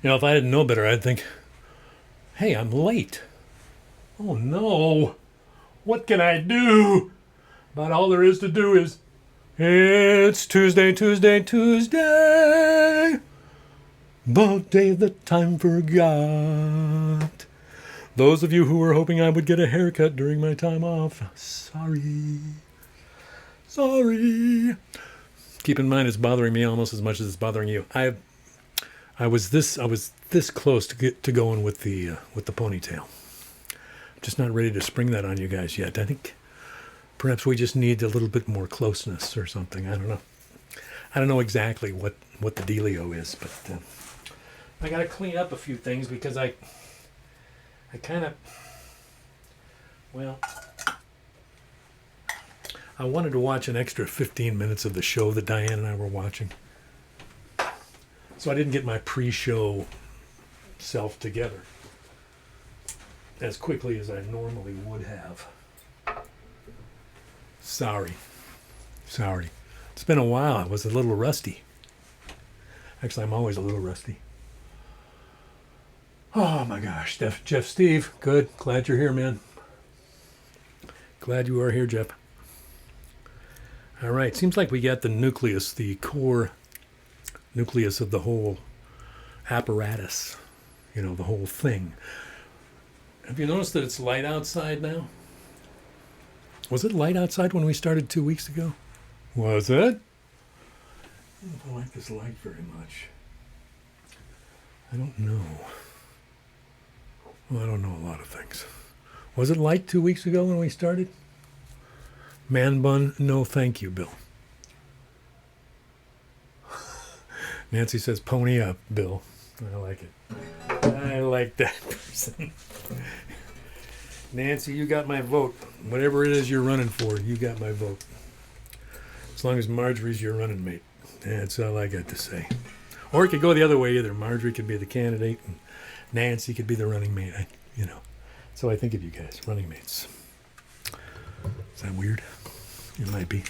If I didn't know better, I'd think, hey, I'm late. Oh no, what can I do? But all there is to do is, it's Tuesday, Tuesday, Tuesday. The day that time forgot. Those of you who were hoping I would get a haircut during my time off, sorry. Keep in mind, it's bothering me almost as much as it's bothering you. I was this close to going with the ponytail. I'm just not ready to spring that on you guys yet. I think perhaps we just need a little bit more closeness or something. I don't know. I don't know exactly what the dealio is, but I got to clean up a few things because I wanted to watch an extra 15 minutes of the show that Diane and I were watching. So I didn't get my pre-show self together as quickly as I normally would have. Sorry. It's been a while. I was a little rusty. Actually, I'm always a little rusty. Oh my gosh. Jeff Steve, good. Glad you're here, man. Glad you are here, Jeff. All right. Seems like we got the nucleus, the core nucleus of the whole apparatus. The whole thing. Have you noticed that it's light outside now? Was it light outside when we started 2 weeks ago? Was it? I don't know if I like this light very much. I don't know. Well, I don't know a lot of things. Was it light 2 weeks ago when we started? Man bun, no thank you, Bill. Nancy says, pony up, Bill. I like it. I like that person. Nancy, you got my vote. Whatever it is you're running for, you got my vote. As long as Marjorie's your running mate. That's all I got to say. Or it could go the other way either. Marjorie could be the candidate and Nancy could be the running mate. So I think of you guys, running mates. Is that weird? It might be.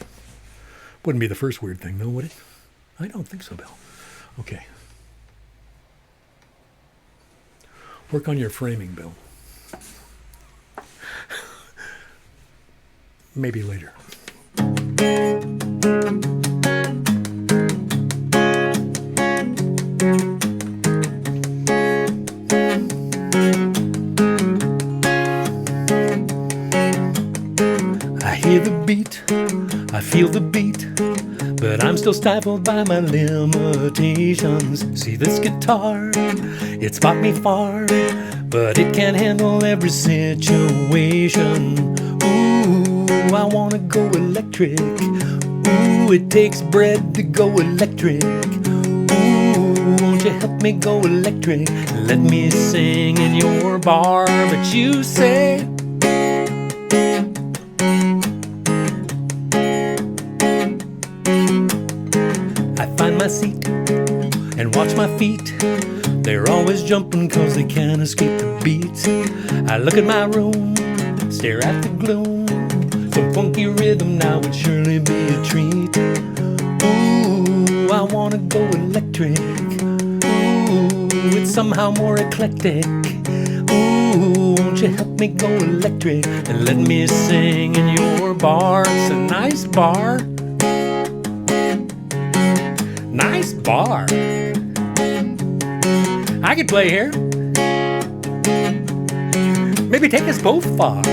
Wouldn't be the first weird thing, though, would it? I don't think so, Bill. Okay. Work on your framing, Bill. Maybe later. I hear the beat, I feel the beat, but I'm still stifled by my limitations. See this guitar, it's brought me far, but it can't handle every situation. Ooh, I wanna go electric. Ooh, it takes bread to go electric. Ooh, won't you help me go electric? Let me sing in your bar, but you say I find my seat and watch my feet. They're always jumping 'cause they can't escape the beat. I look at my room, stare at the gloom. Some funky rhythm now would surely be a treat. Ooh, I wanna go electric. Ooh, it's somehow more eclectic. Ooh, won't you help me go electric and let me sing in your bar? It's a nice bar. Nice bar. I could play here. Maybe take us both far.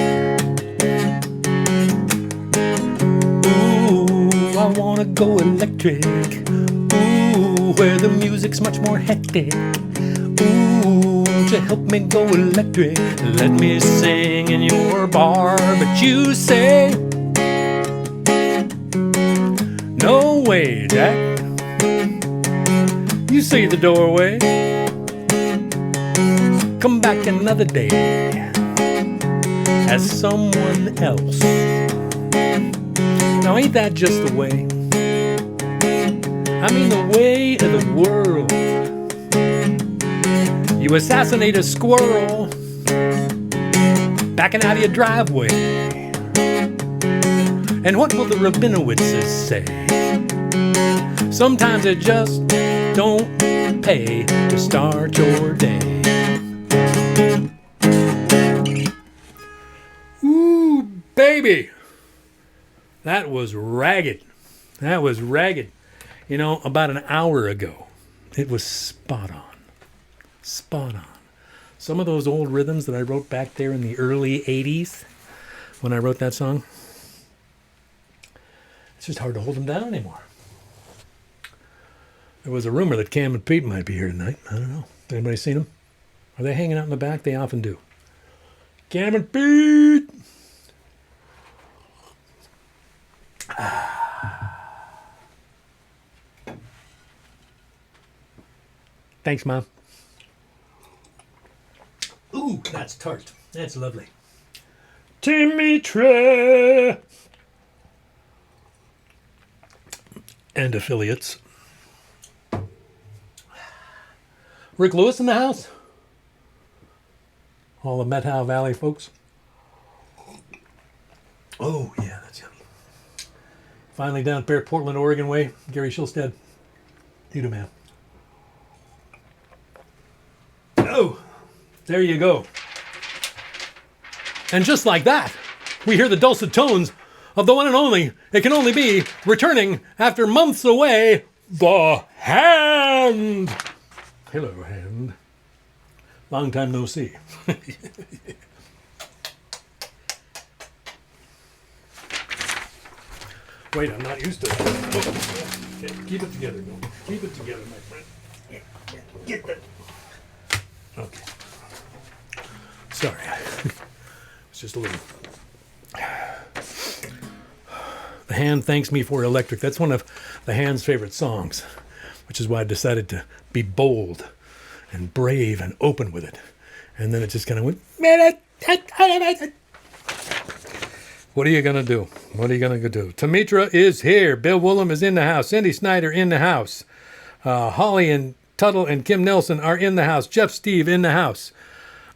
Ooh, I wanna go electric. Ooh, where the music's much more hectic. Ooh, won't you help me go electric? Let me sing in your bar. But you say, no way, Jack. You see the doorway. Come back another day as someone else. Now ain't that just the way? I mean the way of the world. You assassinate a squirrel backing out of your driveway. And what will the Rabinowitzes say? Sometimes it just don't pay to start your day. Ooh, baby. That was ragged. That was ragged. You know, about an hour ago, it was spot on. Spot on. Some of those old rhythms that I wrote back there in the early 80s when I wrote that song, it's just hard to hold them down anymore. There was a rumor that Cam and Pete might be here tonight. I don't know. Anybody seen them? Are they hanging out in the back? They often do. Cam and Pete! Thanks, Mom. Ooh, that's tart. That's lovely. Timitra! And affiliates. Rick Lewis in the house? All the Methow Valley folks? Oh, yeah, that's yummy. Finally down there, Portland, Oregon way. Gary Shilstead. You do, man. Oh, there you go. And just like that, we hear the dulcet tones of the one and only, it can only be, returning after months away, the Hand. Hello, Hand. Long time no see. Wait, I'm not used to that. Oh, okay. Keep it together, Bill. Keep it together, my friend. Yeah. Get that. Okay. Sorry. It's just a little... The Hand thanks me for electric. That's one of the Hand's favorite songs, which is why I decided to be bold and brave and open with it. And then it just kind of went... What are you going to do? What are you going to do? Tamitra is here. Bill Woolham is in the house. Cindy Snyder in the house. Holly and Tuttle and Kim Nelson are in the house. Jeff Steve in the house.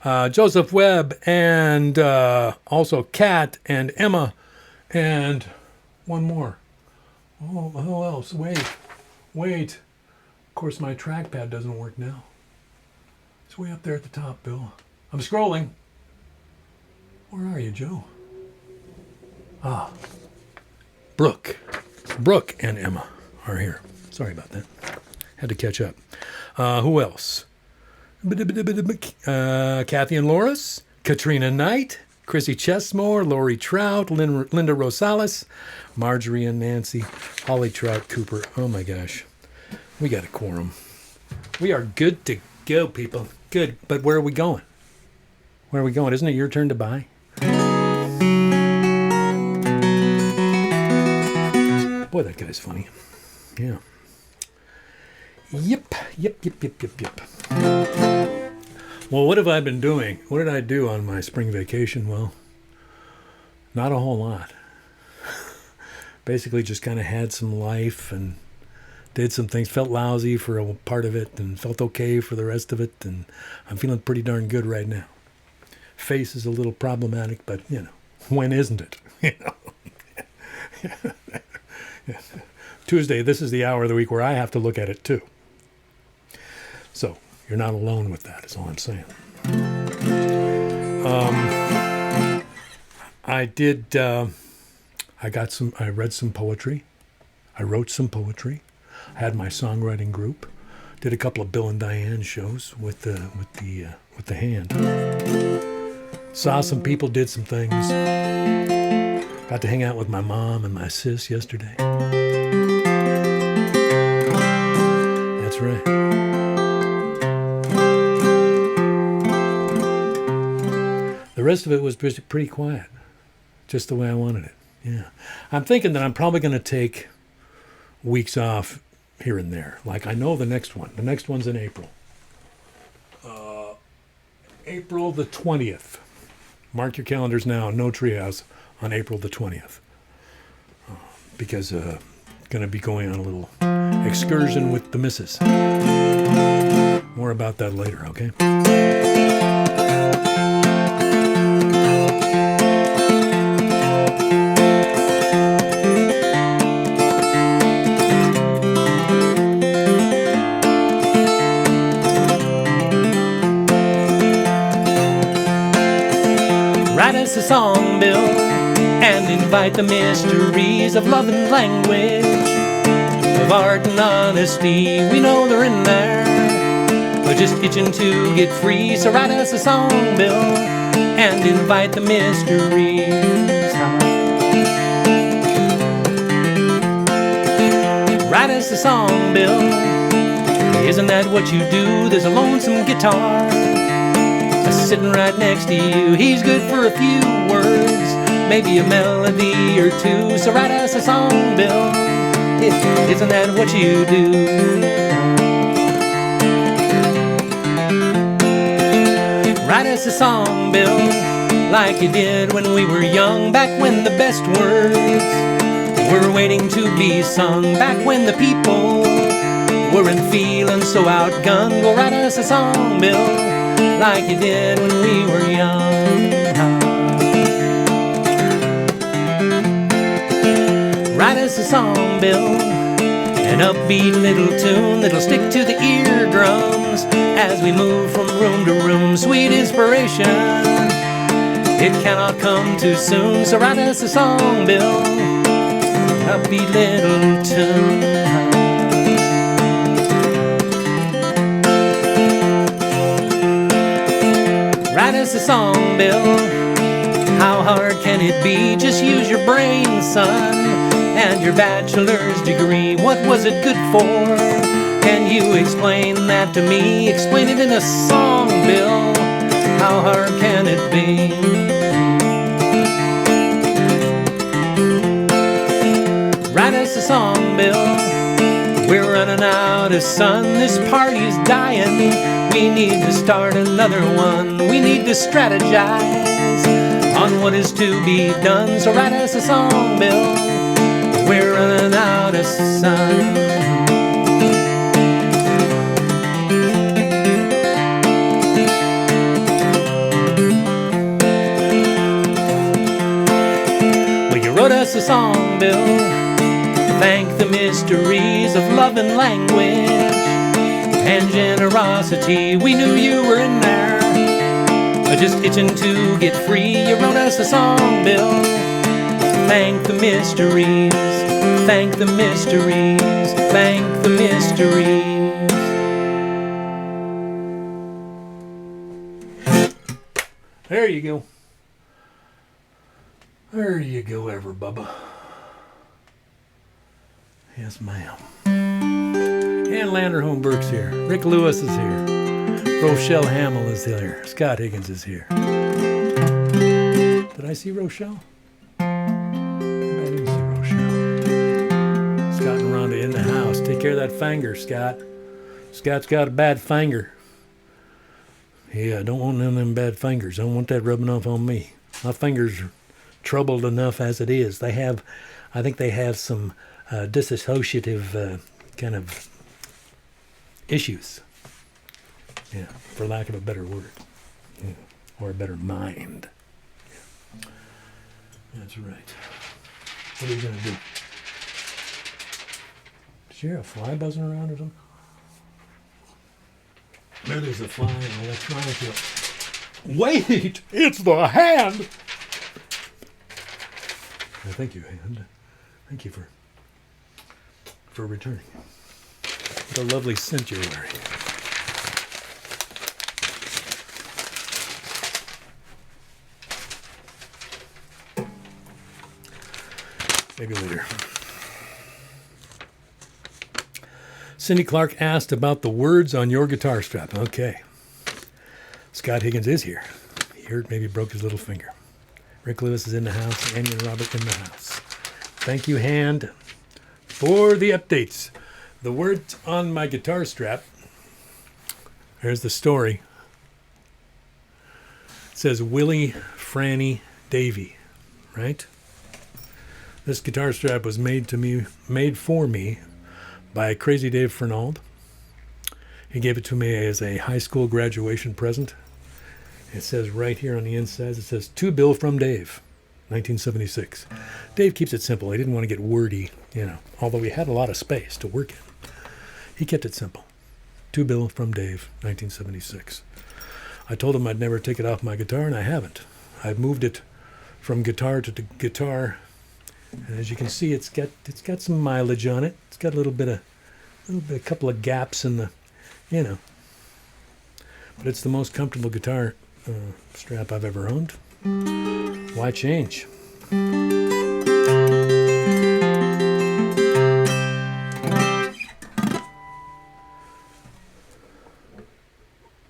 Joseph Webb and also Kat and Emma and one more. Oh, who else? Wait. Of course, my trackpad doesn't work now. It's way up there at the top, Bill. I'm scrolling. Where are you, Joe? Ah, Brooke and Emma are here. Sorry about that. Had to catch up. Who else? Kathy and Loris, Katrina Knight, Chrissy Chesmore, Lori Trout, Linda Rosales, Marjorie and Nancy, Holly Trout Cooper. Oh my gosh. We got a quorum. We are good to go, people. Good. But where are we going? Where are we going? Isn't it your turn to buy? Boy, that guy's funny. Yeah. Yep. Well, what have I been doing? What did I do on my spring vacation? Well, not a whole lot. Basically just kind of had some life and did some things. Felt lousy for a part of it and felt okay for the rest of it. And I'm feeling pretty darn good right now. Face is a little problematic, but, you know, when isn't it? You know? Tuesday, this is the hour of the week where I have to look at it too. So you're not alone with that, is all I'm saying. I read some poetry. I wrote some poetry. I had my songwriting group. Did a couple of Bill and Diane shows with the Hand. Saw some people, did some things. Got to hang out with my mom and my sis yesterday. That's right. The rest of it was pretty quiet. Just the way I wanted it. Yeah. I'm thinking that I'm probably going to take weeks off here and there. Like, I know the next one. The next one's in April. April the 20th. Mark your calendars now. No Treehouse on April the 20th. Because going to be going on a little excursion with the missus. More about that later, okay? us a song, Bill, and invite the mysteries of love and language, of art and honesty. We know they're in there. We're just itching to get free. So write us a song, Bill, and invite the mysteries. Write us a song, Bill. Isn't that what you do? There's a lonesome guitar sitting right next to you. He's good for a few words, maybe a melody or two. So write us a song, Bill. Isn't that what you do? Write us a song, Bill, like you did when we were young, back when the best words were waiting to be sung, back when the people weren't feeling so outgunned. Well, write us a song, Bill, like you did when we were young. Write us a song, Bill, an upbeat little tune that'll stick to the eardrums as we move from room to room. Sweet inspiration, it cannot come too soon. So write us a song, Bill, an upbeat little tune. Write us a song, Bill. How hard can it be? Just use your brain, son, and your bachelor's degree. What was it good for? Can you explain that to me? Explain it in a song, Bill. How hard can it be? Write us a song, Bill. We're running out of sun. This party's dying. We need to start another one. We need to strategize on what is to be done. So write us a song, Bill. We're running out of sun. Well, you wrote us a song, Bill. Thank the mysteries of love and language and generosity. We knew you were in there, just itching to get free. You wrote us a song, Bill. Thank the mysteries, thank the mysteries, thank the mysteries. There you go. There you go, ever Bubba. Yes, ma'am. And Lander Holmberg's here. Rick Lewis is here. Rochelle Hamill is here. Scott Higgins is here. Did I see Rochelle? Maybe I didn't see Rochelle. Scott and Rhonda in the house. Take care of that finger, Scott. Scott's got a bad finger. Yeah, I don't want none of them bad fingers. I don't want that rubbing off on me. My fingers are troubled enough as it is. I think they have some dissociative kind of issues. Yeah, for lack of a better word. Yeah, or a better mind. Yeah. That's right. What are you going to do? Did you hear a fly buzzing around or something? Maybe there's a fly in an electronic. Wait! It's the hand! Thank you, hand. Thank you for returning. What a lovely scent you're wearing. Maybe later. Cindy Clark asked about the words on your guitar strap. Okay. Scott Higgins is here. He hurt, maybe broke his little finger. Rick Lewis is in the house. Andy and Robert in the house. Thank you, Hand, for the updates. The words on my guitar strap. There's the story. It says Willie Franny Davie, right? This guitar strap was made for me by Crazy Dave Fernald. He gave it to me as a high school graduation present. It says right here on the inside, it says, to Bill from Dave, 1976. Dave keeps it simple. He didn't want to get wordy, although we had a lot of space to work in. He kept it simple. To Bill from Dave, 1976. I told him I'd never take it off my guitar, and I haven't. I've moved it from guitar to guitar. And as you can see, it's got some mileage on it. It's got a couple of gaps in the, but it's the most comfortable guitar strap I've ever owned. Why change?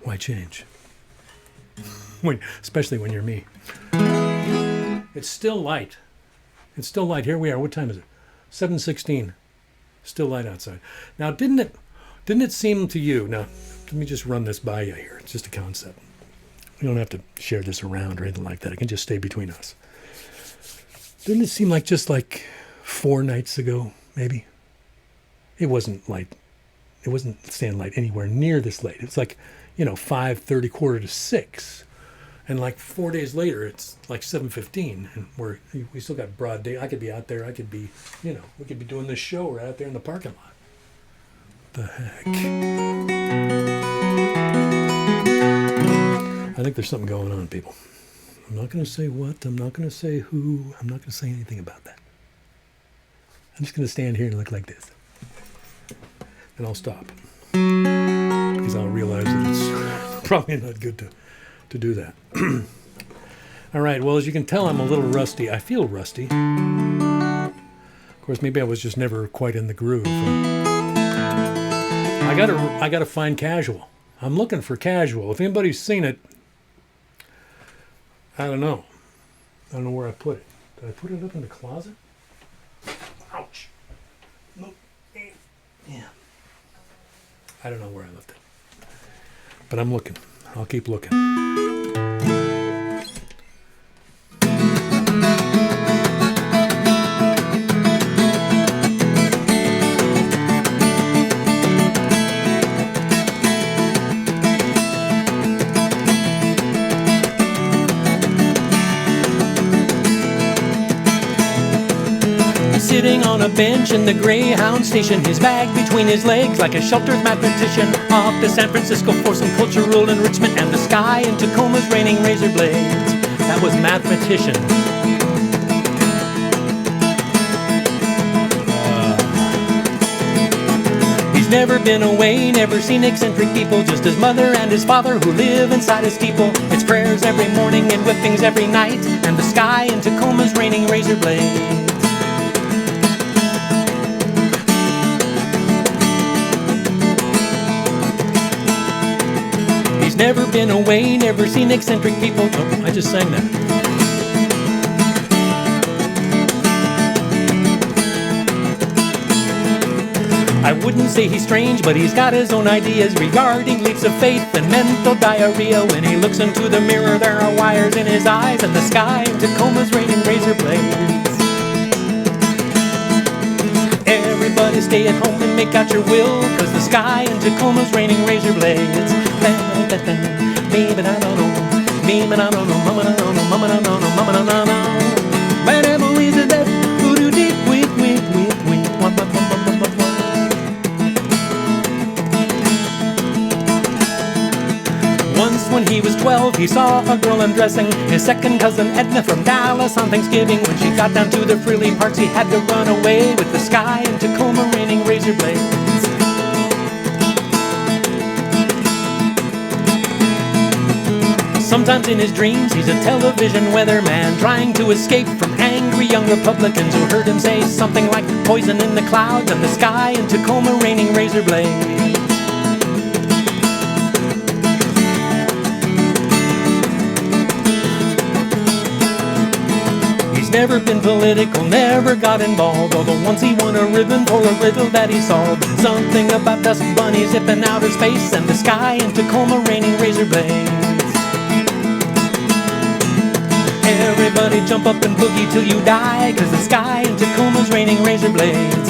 Why change? Especially when you're me. It's still light. It's still light. Here we are. What time is it? 7:16. Still light outside. Now, didn't it seem to you? Now, let me just run this by you here. It's just a concept. You don't have to share this around or anything like that. It can just stay between us. Didn't it seem like just like 4 nights ago, maybe? It wasn't staying light anywhere near this late. It's like, 5:30, quarter to 6. And like 4 days later, it's like 7:15, and we still got broad day. I could be out there. I could be, we could be doing this show right out there in the parking lot. The heck? I think there's something going on, people. I'm not going to say what. I'm not going to say who. I'm not going to say anything about that. I'm just going to stand here and look like this. And I'll stop. Because I'll realize that it's probably not good to do that. All right, well, as you can tell, I'm a little rusty. I feel rusty. Of course, maybe I was just never quite in the groove. I gotta find casual. I'm looking for casual. If anybody's seen it, I don't know. I don't know where I put it. Did I put it up in the closet? Ouch. Nope. Yeah. I don't know where I left it. But I'm looking. I'll keep looking. Sitting on a bench in the Greyhound station, his bag between his legs like a sheltered mathematician. Off to San Francisco for some cultural enrichment, and the sky in Tacoma's raining razor blades. That was mathematician. He's never been away, never seen eccentric people, just his mother and his father who live inside a steeple. It's prayers every morning and whippings every night, and the sky in Tacoma's raining razor blades. Never been away, never seen eccentric people. Oh, I just sang that. I wouldn't say he's strange, but he's got his own ideas regarding leaps of faith and mental diarrhea. When he looks into the mirror, there are wires in his eyes, and the sky in Tacoma's raining razor blades. Everybody stay at home and make out your will, 'cause the sky in Tacoma's raining razor blades. Me but I don't know, me but I don't know, mama don't know, mama don't know, mama don't know. But I'm always a dead voodoo deep weep. Once when he was 12, he saw a girl undressing his second cousin Edna from Dallas on Thanksgiving. When she got down to the frilly parts, he had to run away with the sky in Tacoma raining razor blades. Sometimes in his dreams he's a television weatherman, trying to escape from angry young Republicans who heard him say something like poison in the clouds and the sky in Tacoma raining razor blades. He's never been political, never got involved, although once he won a ribbon for a riddle that he solved. Something about dust bunnies zipping outer space and the sky in Tacoma raining razor blades. Everybody jump up and boogie till you die, 'cause the sky in Tacoma's raining razor blades.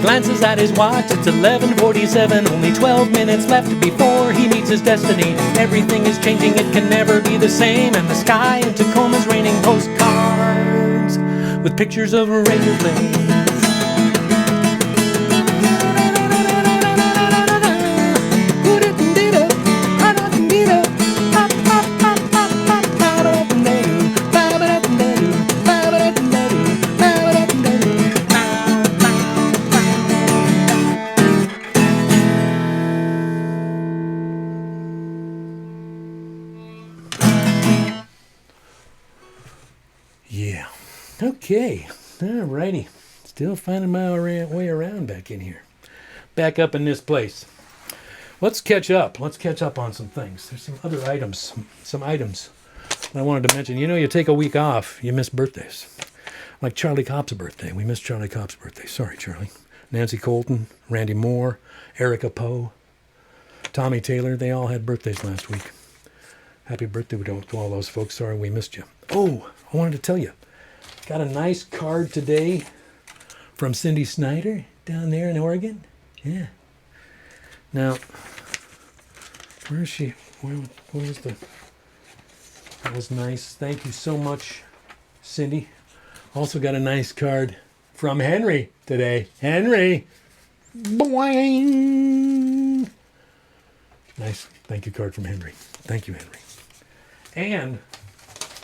glances at his watch, it's 11:47, only 12 minutes left before he meets his destiny. Everything is changing, it can never be the same, and the sky in Tacoma's raining postcards with pictures of razor blades. Yeah. Okay. Alrighty. Still finding my way around back in here. Back up in this place. Let's catch up. Let's catch up on some things. There's some other items. Some items I wanted to mention. You know, you take a week off, you miss birthdays. Like Charlie Kopp's birthday. We missed Charlie Kopp's birthday. Sorry, Charlie. Nancy Colton, Randy Moore, Erica Poe, Tommy Taylor. They all had birthdays last week. Happy birthday to all those folks. Sorry we missed you. Oh, I wanted to tell you. Got a nice card today from Cindy Snyder down there in Oregon. Yeah. Now, where is she? Where was the... That was nice. Thank you so much, Cindy. Also got a nice card from Henry today. Henry! Boing! Nice thank you card from Henry. Thank you, Henry. And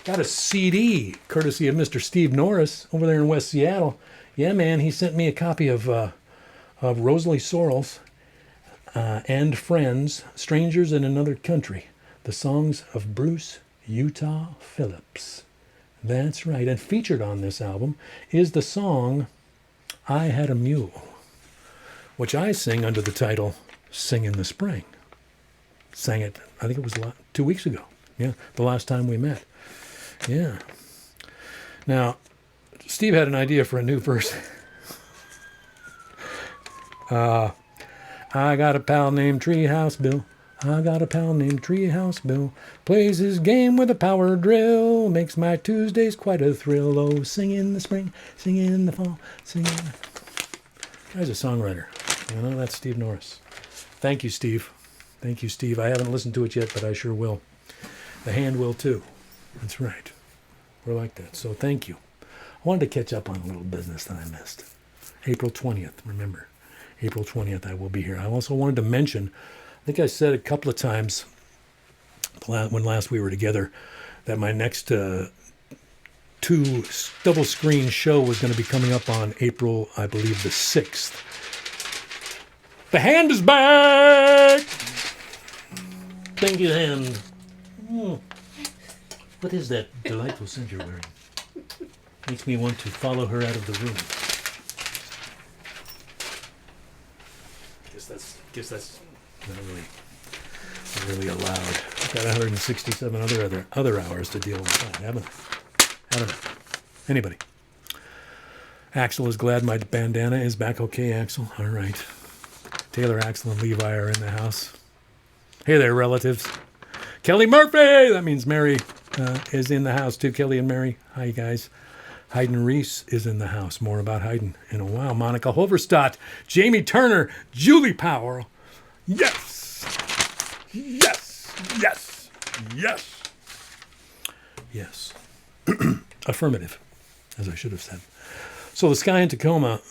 got a CD, courtesy of Mr. Steve Norris over there in West Seattle. Yeah, man, he sent me a copy of Rosalie Sorrell's and Friends, Strangers in Another Country, the songs of Bruce Utah Phillips. That's right. And featured on this album is the song I Had a Mule, which I sing under the title Sing in the Spring. Sang it, I think it was 2 weeks ago. Yeah, the last time we met. Yeah. Now, Steve had an idea for a new verse. I got a pal named Treehouse Bill. I got a pal named Treehouse Bill. Plays his game with a power drill. Makes my Tuesdays quite a thrill. Oh, sing in the spring, sing in the fall, sing in the... Guy's a songwriter. You know, that's Steve Norris. Thank you, Steve. Thank you, Steve. I haven't listened to it yet, but I sure will. The hand will, too. That's right. We're like that. So thank you. I wanted to catch up on a little business that I missed. April 20th, remember. April 20th, I will be here. I also wanted to mention, I think I said a couple of times when last we were together, that my next 2 double screen show was going to be coming up on April, I believe, the 6th. The hand is back! Thank you, hand. What is that delightful scent you're wearing? Makes me want to follow her out of the room. Guess that's not really allowed. I've got 167 other hours to deal with, haven't I? Anybody? Axel is glad my bandana is back. Okay, Axel. All right. Taylor, Axel, and Levi are in the house. Hey there, relatives. Kelly Murphy! That means Mary is in the house too. Kelly and Mary. Hi, guys. Hayden Reese is in the house. More about Hayden in a while. Monica Hoverstadt. Jamie Turner. Julie Powell. Yes! Yes! Yes! Yes! Yes. Affirmative, as I should have said. So the Sky in Tacoma,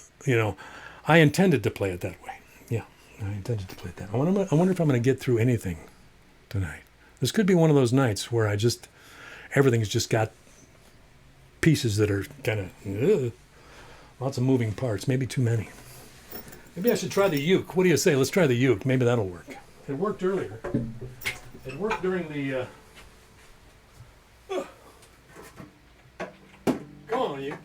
I intended to play it that way. Yeah, I intended to play it that way. I wonder if I'm going to get through anything tonight. This could be one of those nights where everything's just got pieces that are kind of, lots of moving parts, maybe too many. Maybe I should try the uke. What do you say? Let's try the uke. Maybe that'll work. It worked earlier. It worked during the, come on, uke.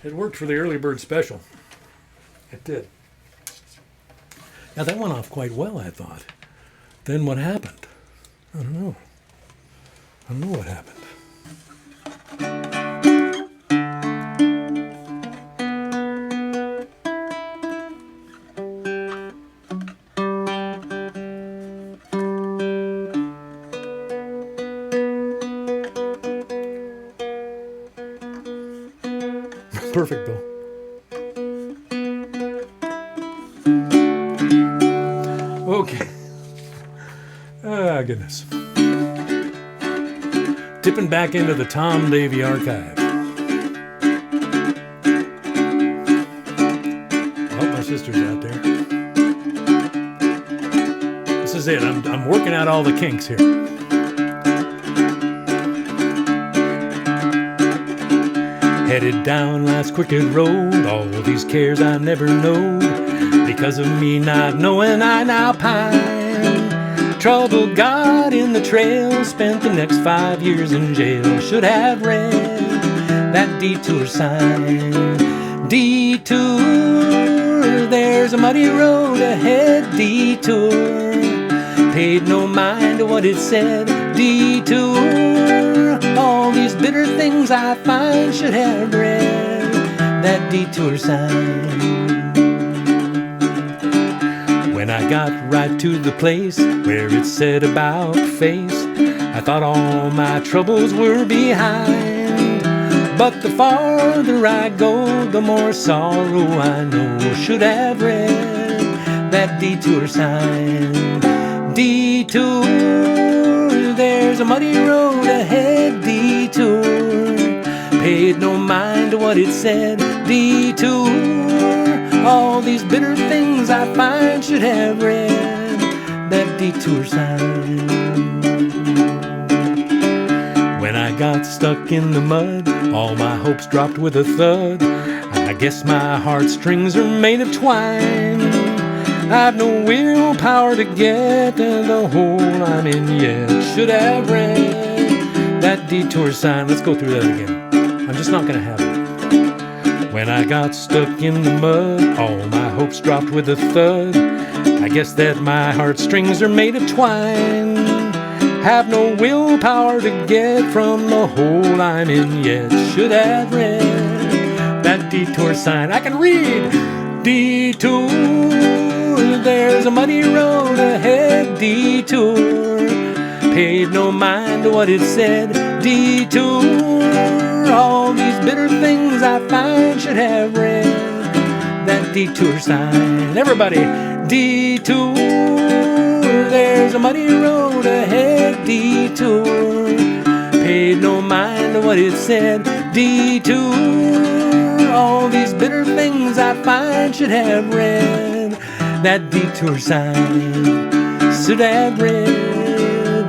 It worked for the early bird special. It did. Now that went off quite well, I thought. Then what happened? I don't know. I don't know what happened. Perfect, Bill. Okay. Ah, goodness. Dipping back into the Tom Davie archive. Oh, my sister's out there. This is it. I'm working out all the kinks here. Headed down life's crooked road, all these cares I never knowed. Because of me not knowing, I now pine. Trouble got in the trail, spent the next 5 years in jail. Should have read that detour sign. Detour, there's a muddy road ahead. Detour, paid no mind to what it said. Detour, all these bitter things I find. Should have read that detour sign. When I got right to the place where it said about face, I thought all my troubles were behind. But the farther I go, the more sorrow I know. Should have read that detour sign. Detour, there's a muddy road ahead. Detour, paid no mind to what it said. Detour, all these bitter things I find. Should have read that detour sign. When I got stuck in the mud, all my hopes dropped with a thud. I guess my heartstrings are made of twine. I've no willpower to get to the hole I'm in yet. Should have read that detour sign. Let's go through that again. I'm just not gonna have it. When I got stuck in the mud, all my hopes dropped with a thud. I guess that my heartstrings are made of twine. Have no willpower to get from the hole I'm in yet. Should have read that detour sign. I can read. Detour, there's a muddy road ahead. Detour, paid no mind to what it said. Detour, all these bitter things I find. Should have read that detour sign. Everybody, detour, there's a muddy road ahead. Detour, paid no mind to what it said. Detour, all these bitter things I find. Should have read that detour sign. Should have read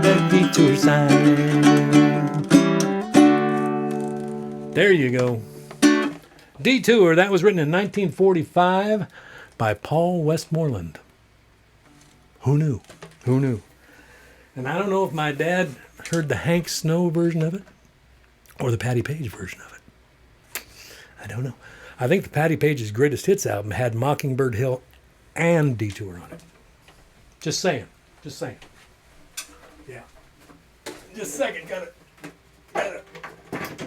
that detour sign. There you go. Detour, that was written in 1945 by Paul Westmoreland. Who knew? Who knew? And I don't know if my dad heard the Hank Snow version of it or the Patti Page version of it. I don't know. I think the Patti Page's Greatest Hits album had Mockingbird Hill and Detour on it. Just saying. Just saying. Yeah. Just a second. Got it. Got it.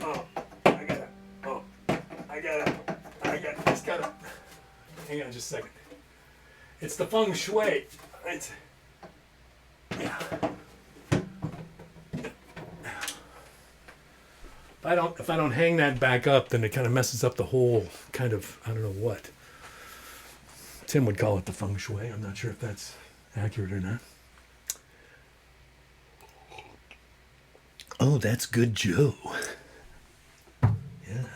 Oh. I got it. Oh. I got it. Just got it. Hang on just a second. It's the feng shui. It's... Yeah. If I don't hang that back up, then it kind of messes up the whole kind of, I don't know what. Tim would call it the feng shui. I'm not sure if that's accurate or not. Oh, that's good Joe. Yeah,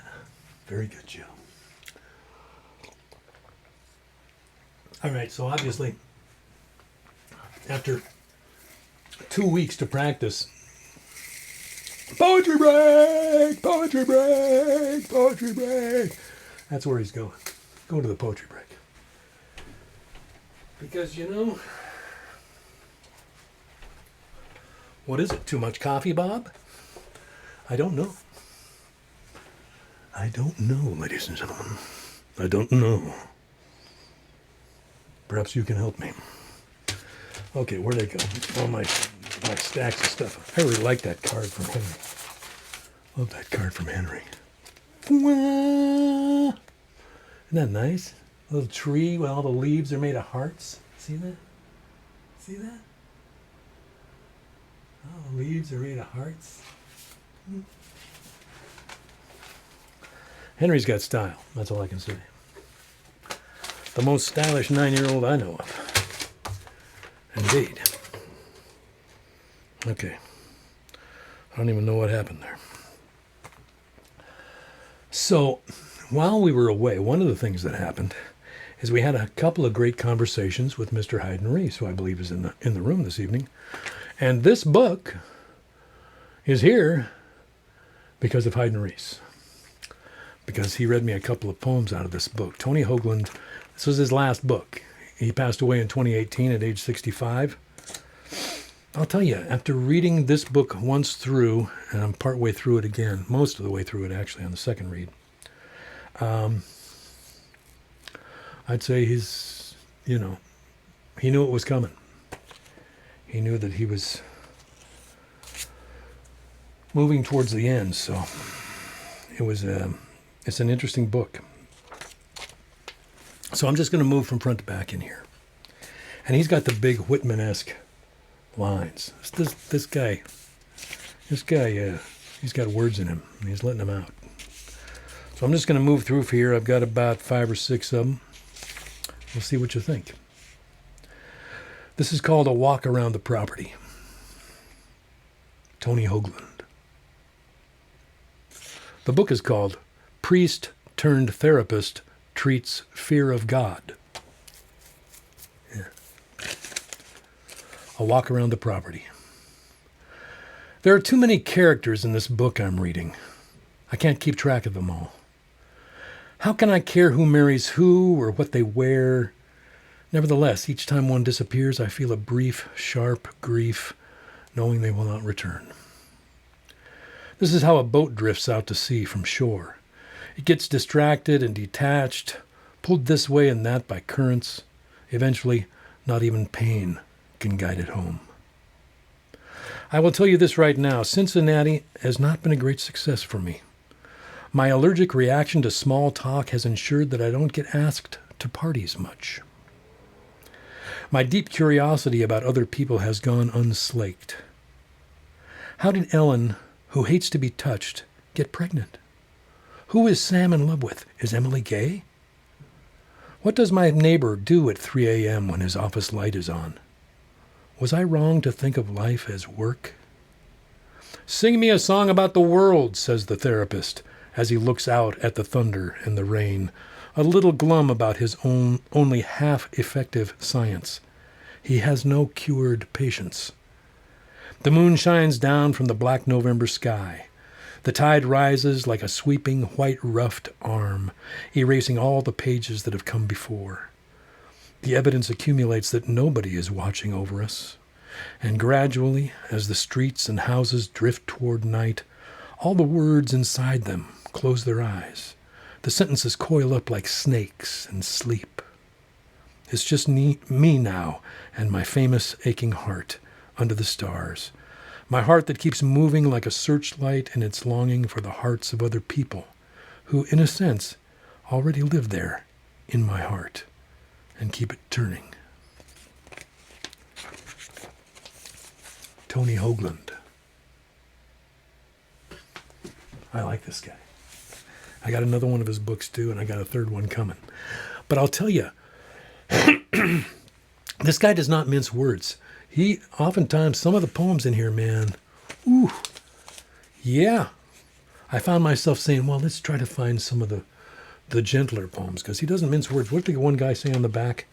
very good Joe. All right, so obviously, after 2 weeks to practice, poetry break, poetry break, poetry break. That's where he's going. Go to the poetry break. Because, you know, what is it? Too much coffee, Bob? I don't know. I don't know, ladies and gentlemen. I don't know. Perhaps you can help me. Okay, where'd they go? All my stacks of stuff. I really like that card from Henry. Love that card from Henry. Isn't that nice? A little tree with all the leaves are made of hearts. See that? See that? All the leaves are made of hearts. Henry's got style. That's all I can say. The most stylish 9-year-old I know of. Indeed. Okay. I don't even know what happened there. So, while we were away, one of the things that happened is we had a couple of great conversations with Mr. Hayden Reese, who I believe is in the room this evening. And this book is here because of Hayden Reese. Because he read me a couple of poems out of this book. Tony Hoagland, this was his last book. He passed away in 2018 at age 65. I'll tell you, after reading this book once through, and I'm partway through it again, most of the way through it actually on the second read, I'd say he knew it was coming. He knew that he was moving towards the end, so it's an interesting book. So I'm just going to move from front to back in here. And he's got the big Whitman-esque lines. This guy, he's got words in him, and he's letting them out. So I'm just going to move through here. I've got about 5 or 6 of them. We'll see what you think. This is called A Walk Around the Property. Tony Hoagland. The book is called Priest Turned Therapist Treats Fear of God. Yeah. A Walk Around the Property. There are too many characters in this book I'm reading. I can't keep track of them all. How can I care who marries who or what they wear? Nevertheless, each time one disappears, I feel a brief, sharp grief, knowing they will not return. This is how a boat drifts out to sea from shore. It gets distracted and detached, pulled this way and that by currents. Eventually, not even pain can guide it home. I will tell you this right now, Cincinnati has not been a great success for me. My allergic reaction to small talk has ensured that I don't get asked to parties much. My deep curiosity about other people has gone unslaked. How did Ellen, who hates to be touched, get pregnant? Who is Sam in love with? Is Emily gay? What does my neighbor do at 3 a.m. when his office light is on? Was I wrong to think of life as work? Sing me a song about the world, says the therapist, as he looks out at the thunder and the rain, a little glum about his own only half-effective science. He has no cured patience. The moon shines down from the black November sky. The tide rises like a sweeping, white-ruffed arm, erasing all the pages that have come before. The evidence accumulates that nobody is watching over us. And gradually, as the streets and houses drift toward night, all the words inside them close their eyes. The sentences coil up like snakes and sleep. It's just me now and my famous aching heart under the stars. My heart that keeps moving like a searchlight in its longing for the hearts of other people who, in a sense, already live there in my heart and keep it turning. Tony Hoagland. I like this guy. I got another one of his books too, and I got a third one coming. But I'll tell you, this guy does not mince words. He, oftentimes, some of the poems in here, man, ooh, yeah. I found myself saying, well, let's try to find some of the gentler poems, because he doesn't mince words. What did the one guy say on the back?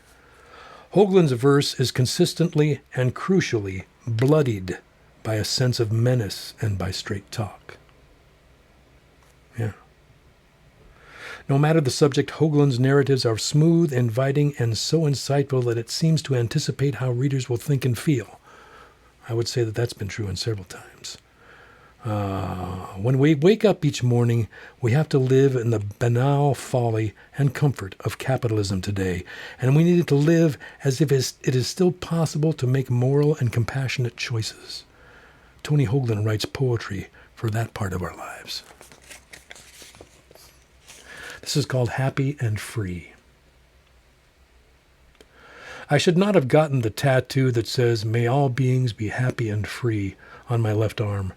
Hoagland's verse is consistently and crucially bloodied by a sense of menace and by straight talk. Yeah. No matter the subject, Hoagland's narratives are smooth, inviting, and so insightful that it seems to anticipate how readers will think and feel. I would say that that's been true in several times. When we wake up each morning, we have to live in the banal folly and comfort of capitalism today, and we need to live as if it is still possible to make moral and compassionate choices. Tony Hoagland writes poetry for that part of our lives. This is called Happy and Free. I should not have gotten the tattoo that says, "May all beings be happy and free," on my left arm,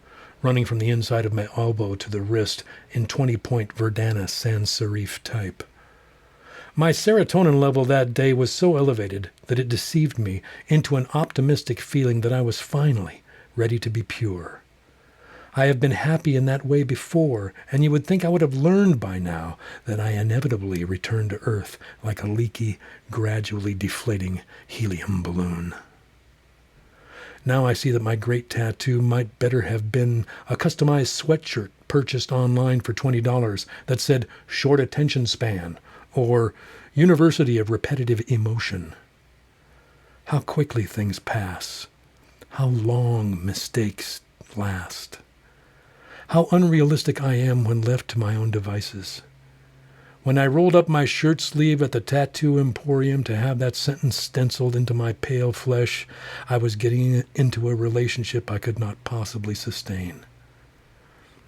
running from the inside of my elbow to the wrist in 20-point Verdana sans serif type. My serotonin level that day was so elevated that it deceived me into an optimistic feeling that I was finally ready to be pure. I have been happy in that way before, and you would think I would have learned by now that I inevitably return to Earth like a leaky, gradually deflating helium balloon. Now I see that my great tattoo might better have been a customized sweatshirt purchased online for $20 that said short attention span or University of Repetitive Emotion. How quickly things pass. How long mistakes last. How unrealistic I am when left to my own devices. When I rolled up my shirt sleeve at the Tattoo Emporium to have that sentence stenciled into my pale flesh, I was getting into a relationship I could not possibly sustain.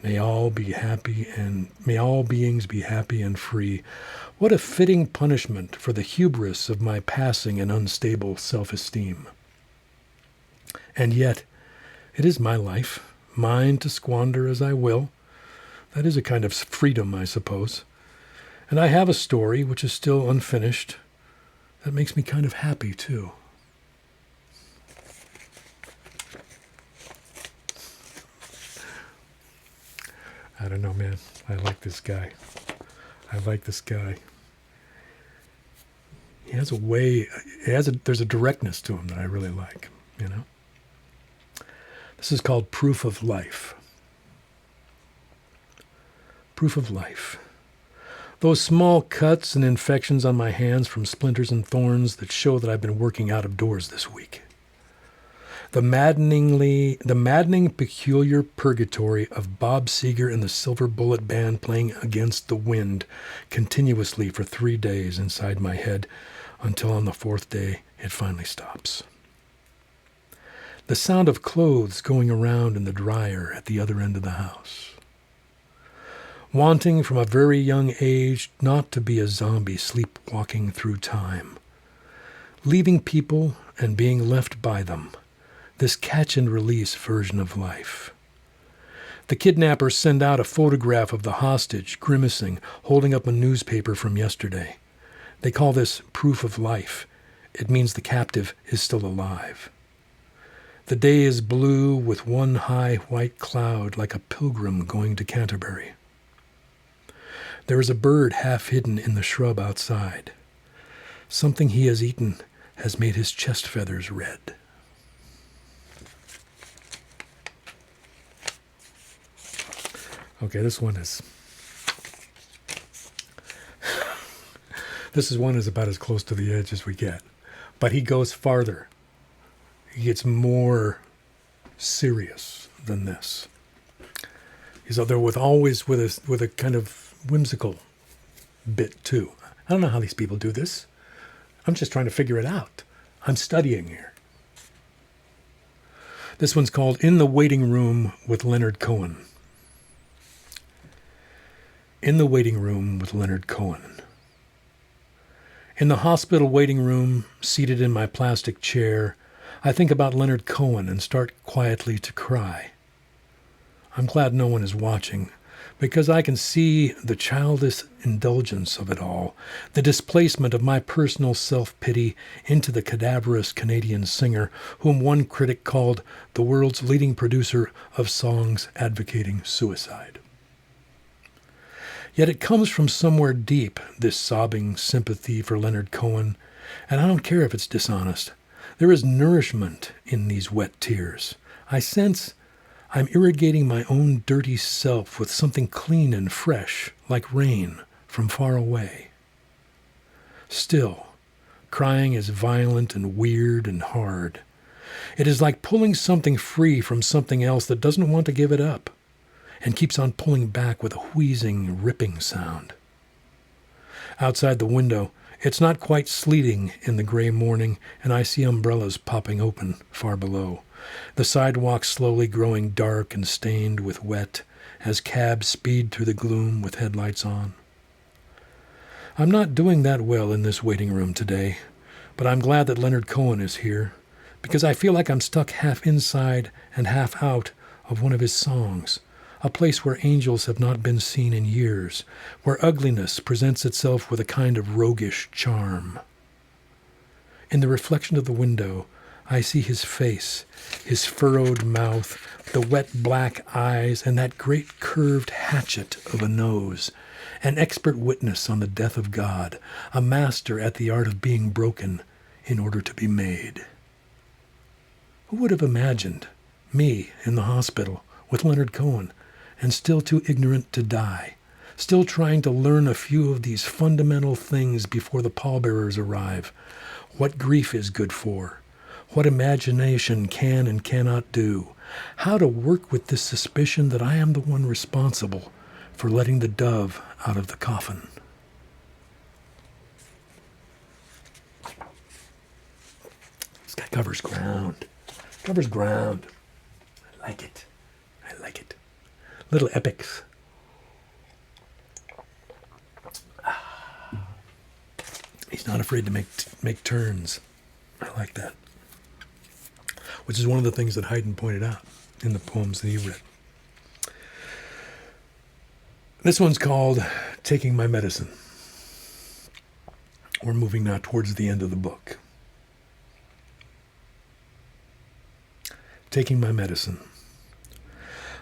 May all beings be happy and free. What a fitting punishment for the hubris of my passing and unstable self-esteem. And yet, it is my life, mine to squander as I will. That is a kind of freedom, I suppose. And I have a story, which is still unfinished, that makes me kind of happy, too. I don't know, man. I like this guy. He has a way, there's a directness to him that I really like, you know? This is called Proof of Life. Proof of life. Those small cuts and infections on my hands from splinters and thorns that show that I've been working out of doors this week. The maddening peculiar purgatory of Bob Seger and the Silver Bullet Band playing Against the Wind continuously for 3 days inside my head until on the 4th day it finally stops. The sound of clothes going around in the dryer at the other end of the house. Wanting from a very young age not to be a zombie sleepwalking through time. Leaving people and being left by them. This catch-and-release version of life. The kidnappers send out a photograph of the hostage, grimacing, holding up a newspaper from yesterday. They call this proof of life. It means the captive is still alive. The day is blue with one high white cloud like a pilgrim going to Canterbury. There is a bird half hidden in the shrub outside. Something he has eaten has made his chest feathers red. Okay, this one is about as close to the edge as we get. But he goes farther. He gets more serious than this. He's out there with a kind of whimsical bit too. I don't know how these people do this. I'm just trying to figure it out. I'm studying here. This one's called In the Waiting Room with Leonard Cohen. In the waiting room with Leonard Cohen. In the hospital waiting room, seated in my plastic chair, I think about Leonard Cohen and start quietly to cry. I'm glad no one is watching, because I can see the childish indulgence of it all, the displacement of my personal self-pity into the cadaverous Canadian singer whom one critic called the world's leading producer of songs advocating suicide. Yet it comes from somewhere deep, this sobbing sympathy for Leonard Cohen, and I don't care if it's dishonest. There is nourishment in these wet tears. I sense I'm irrigating my own dirty self with something clean and fresh, like rain from far away. Still, crying is violent and weird and hard. It is like pulling something free from something else that doesn't want to give it up, and keeps on pulling back with a wheezing, ripping sound. Outside the window, it's not quite sleeting in the gray morning, and I see umbrellas popping open far below. The sidewalk slowly growing dark and stained with wet as cabs speed through the gloom with headlights on. I'm not doing that well in this waiting room today, but I'm glad that Leonard Cohen is here, because I feel like I'm stuck half inside and half out of one of his songs, a place where angels have not been seen in years, where ugliness presents itself with a kind of roguish charm. In the reflection of the window, I see his face, his furrowed mouth, the wet black eyes, and that great curved hatchet of a nose, an expert witness on the death of God, a master at the art of being broken in order to be made. Who would have imagined me in the hospital with Leonard Cohen, and still too ignorant to die, still trying to learn a few of these fundamental things before the pallbearers arrive? What grief is good for, what imagination can and cannot do, how to work with this suspicion that I am the one responsible for letting the dove out of the coffin. This guy covers ground. Covers ground. I like it. I like it. Little epics. He's not afraid to make turns. I like that. Which is one of the things that Haydn pointed out in the poems that he read. This one's called Taking My Medicine. We're moving now towards the end of the book. Taking my medicine.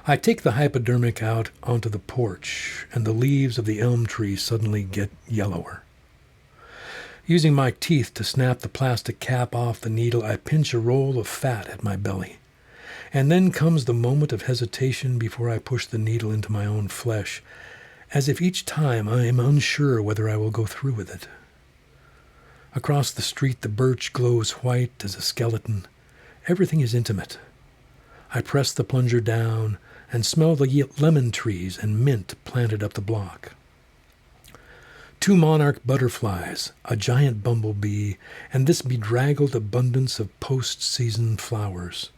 I take the hypodermic out onto the porch, and the leaves of the elm tree suddenly get yellower. Using my teeth to snap the plastic cap off the needle, I pinch a roll of fat at my belly. And then comes the moment of hesitation before I push the needle into my own flesh, as if each time I am unsure whether I will go through with it. Across the street, the birch glows white as a skeleton. Everything is intimate. I press the plunger down and smell the lemon trees and mint planted up the block. 2 monarch butterflies, a giant bumblebee, and this bedraggled abundance of post-season flowers.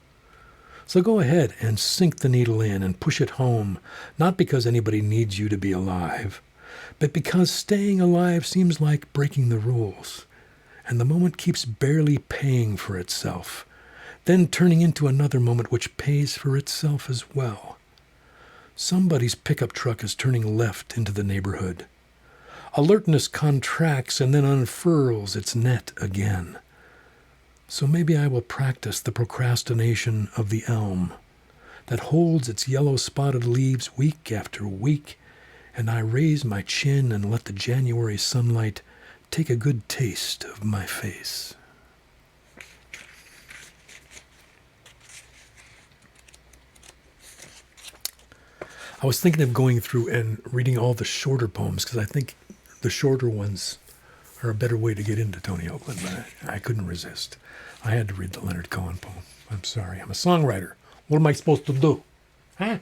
So go ahead and sink the needle in and push it home, not because anybody needs you to be alive, but because staying alive seems like breaking the rules, and the moment keeps barely paying for itself, then turning into another moment which pays for itself as well. Somebody's pickup truck is turning left into the neighborhood. Alertness contracts and then unfurls its net again. So maybe I will practice the procrastination of the elm that holds its yellow-spotted leaves week after week, and I raise my chin and let the January sunlight take a good taste of my face. I was thinking of going through and reading all the shorter poems because I think the shorter ones are a better way to get into Tony Hoagland, but I couldn't resist. I had to read the Leonard Cohen poem. I'm sorry. I'm a songwriter. What am I supposed to do? Huh?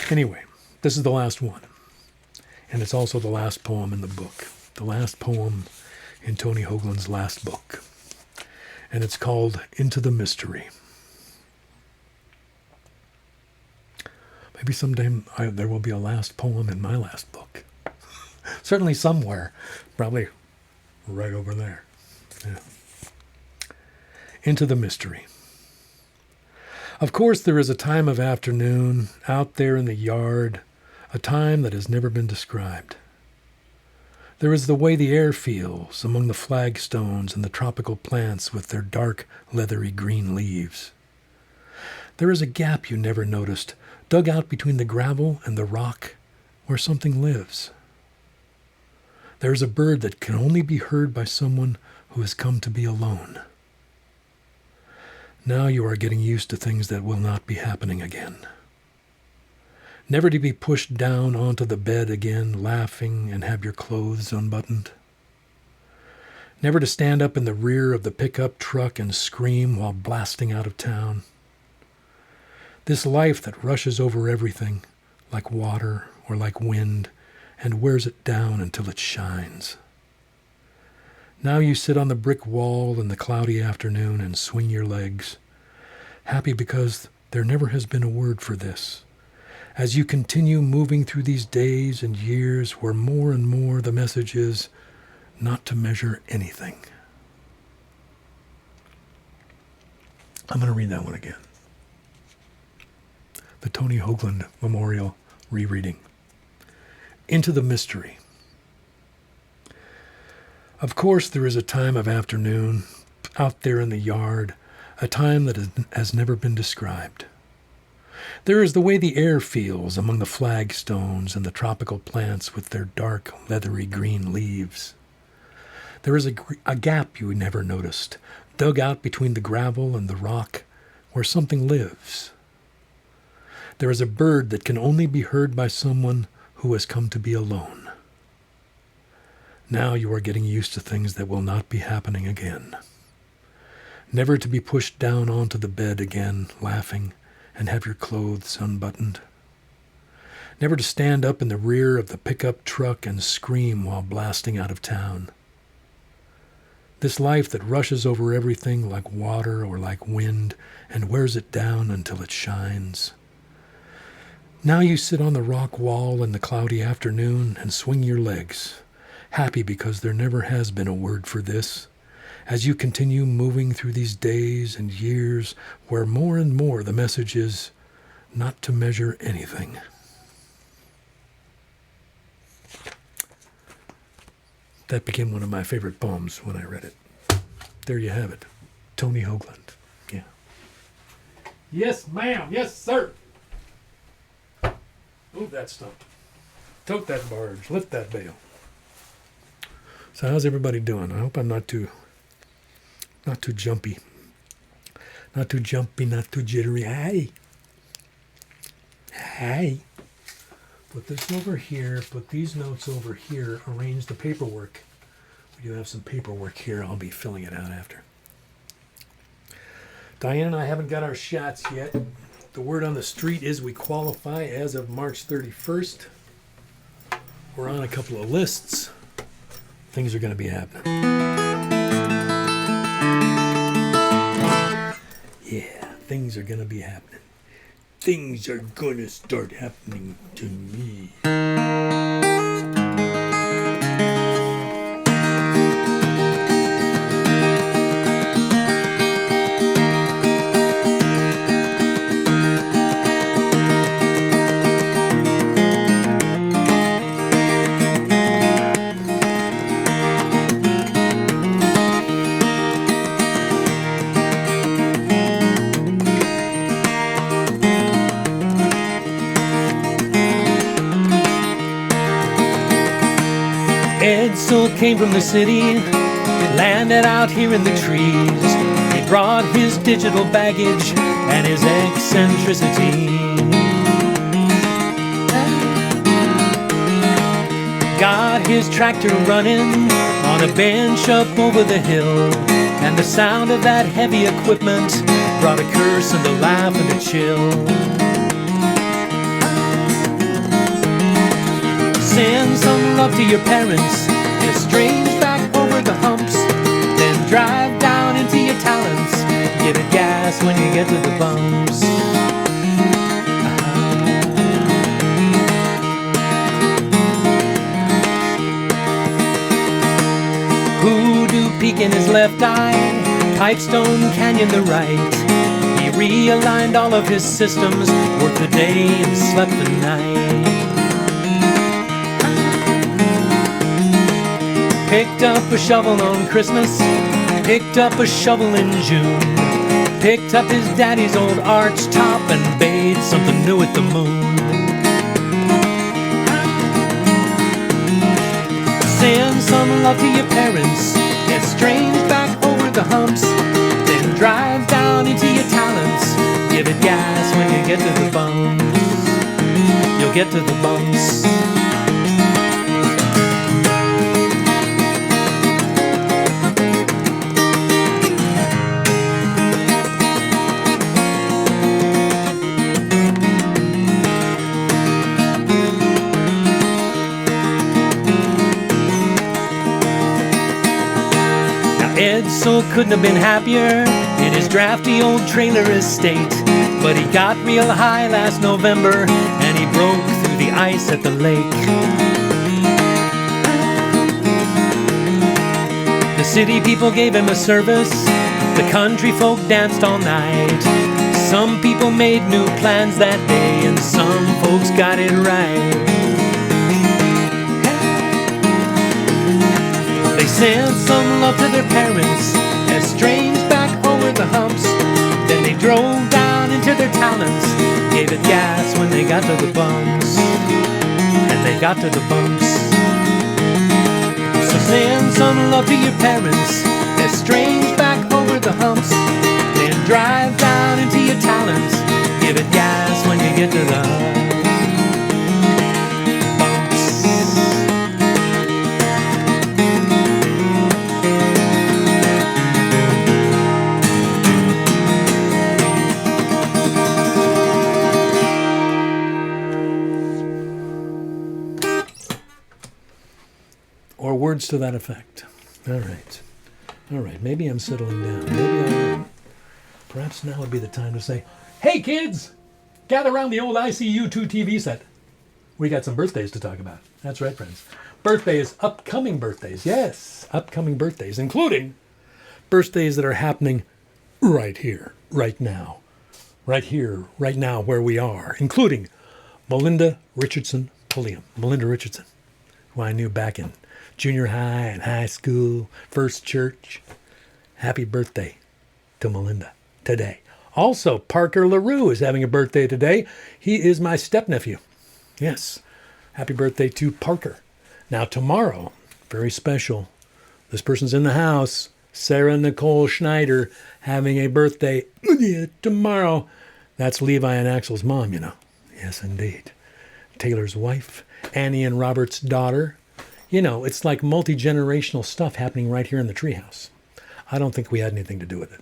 Anyway, this is the last one. And it's also the last poem in the book. The last poem in Tony Hoagland's last book. And it's called Into the Mystery. Maybe someday there will be a last poem in my last book. Certainly somewhere. Probably right over there. Yeah. Into the Mystery. Of course, there is a time of afternoon out there in the yard, a time that has never been described. There is the way the air feels among the flagstones and the tropical plants with their dark, leathery green leaves. There is a gap you never noticed, dug out between the gravel and the rock, where something lives. There is a bird that can only be heard by someone who has come to be alone. Now you are getting used to things that will not be happening again. Never to be pushed down onto the bed again, laughing and have your clothes unbuttoned. Never to stand up in the rear of the pickup truck and scream while blasting out of town. This life that rushes over everything, like water or like wind, and wears it down until it shines. Now you sit on the brick wall in the cloudy afternoon and swing your legs, happy because there never has been a word for this, as you continue moving through these days and years where more and more the message is not to measure anything. I'm going to read that one again. the Tony Hoagland Memorial rereading. Into the Mystery. Of course, there is a time of afternoon out there in the yard, a time that has never been described. There is the way the air feels among the flagstones and the tropical plants with their dark, leathery green leaves. There is a gap you never noticed, dug out between the gravel and the rock, where something lives. There is a bird that can only be heard by someone who has come to be alone. Now you are getting used to things that will not be happening again. Never to be pushed down onto the bed again, laughing, and have your clothes unbuttoned. Never to stand up in the rear of the pickup truck and scream while blasting out of town. This life that rushes over everything like water or like wind and wears it down until it shines. Now you sit on the rock wall in the cloudy afternoon and swing your legs, happy because there never has been a word for this, as you continue moving through these days and years where more and more the message is not to measure anything. That became one of my favorite poems when I read it. There you have it. Tony Hoagland. Yeah. Yes, ma'am. Yes, sir. Move that stump. Tote that barge. Lift that bale. So how's everybody doing? I hope I'm not too jumpy. Not too jumpy, not too jittery. Hey. Put this over here, put these notes over here, arrange the paperwork. We do have some paperwork here. I'll be filling it out after. Diane and I haven't got our shots yet. The word on the street is we qualify as of March 31st. We're on a couple of lists. Things are going to be happening. Yeah, things are going to be happening. Things are gonna start happening to me. Edsel came from the city, landed out here in the trees. He brought his digital baggage and his eccentricity. Got his tractor running on a bench up over the hill, and the sound of that heavy equipment brought a curse and a laugh and a chill. Send some love to your parents, estrange back over the humps, then drive down into your talents, give it gas when you get to the bumps. Hoodoo peak in his left eye, Pipestone Canyon the right. He realigned all of his systems, worked the day and slept the night. Picked up a shovel on Christmas, picked up a shovel in June, picked up his daddy's old arch top and bade something new at the moon. Send some love to your parents, estrange back over the humps, then drive down into your talents, give it gas when you get to the bumps. You'll get to the bumps. Edsel couldn't have been happier in his drafty old trailer estate, but he got real high last November and he broke through the ice at the lake. The city people gave him a service, the country folk danced all night. Some people made new plans that day, and some folks got it right. They sent some love to their parents, estranged back over the humps. Then they drove down into their talents, gave it gas when they got to the bumps. And they got to the bumps. So send some love to your parents, estranged back over the humps. Then drive down into your talents, give it gas when you get to the bumps. Or words to that effect. All right. All right. Maybe I'm settling down. Maybe I am. Perhaps now would be the time to say, hey, kids, gather around the old ICU2 TV set. We got some birthdays to talk about. That's right, friends. Birthdays, upcoming birthdays. Yes, upcoming birthdays, including birthdays that are happening right here, right now. Right here, right now, where we are, including Melinda Richardson Pulliam. Melinda Richardson, who I knew back in junior high and high school, first church. Happy birthday to Melinda today. Also, Parker LaRue is having a birthday today. He is my stepnephew. Yes, happy birthday to Parker. Now tomorrow, very special. This person's in the house. Sarah Nicole Schneider having a birthday tomorrow. That's Levi and Axel's mom, you know. Yes, indeed. Taylor's wife, Annie and Robert's daughter. You know, it's like multi-generational stuff happening right here in the treehouse. I don't think we had anything to do with it.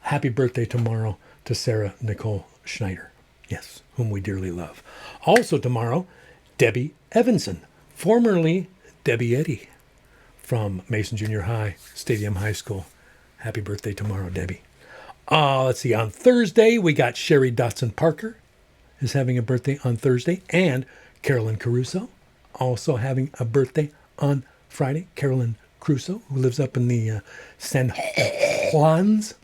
Happy birthday tomorrow to Sarah Nicole Schneider. Yes, whom we dearly love. Also tomorrow, Debbie Evanson, formerly Debbie Eddy from Mason Junior High, Stadium High School. Happy birthday tomorrow, Debbie. Let's see, on Thursday, we got Sherry Dotson Parker is having a birthday on Thursday, and Carolyn Caruso also having a birthday on Friday. Carolyn Caruso, who lives up in the San Juans.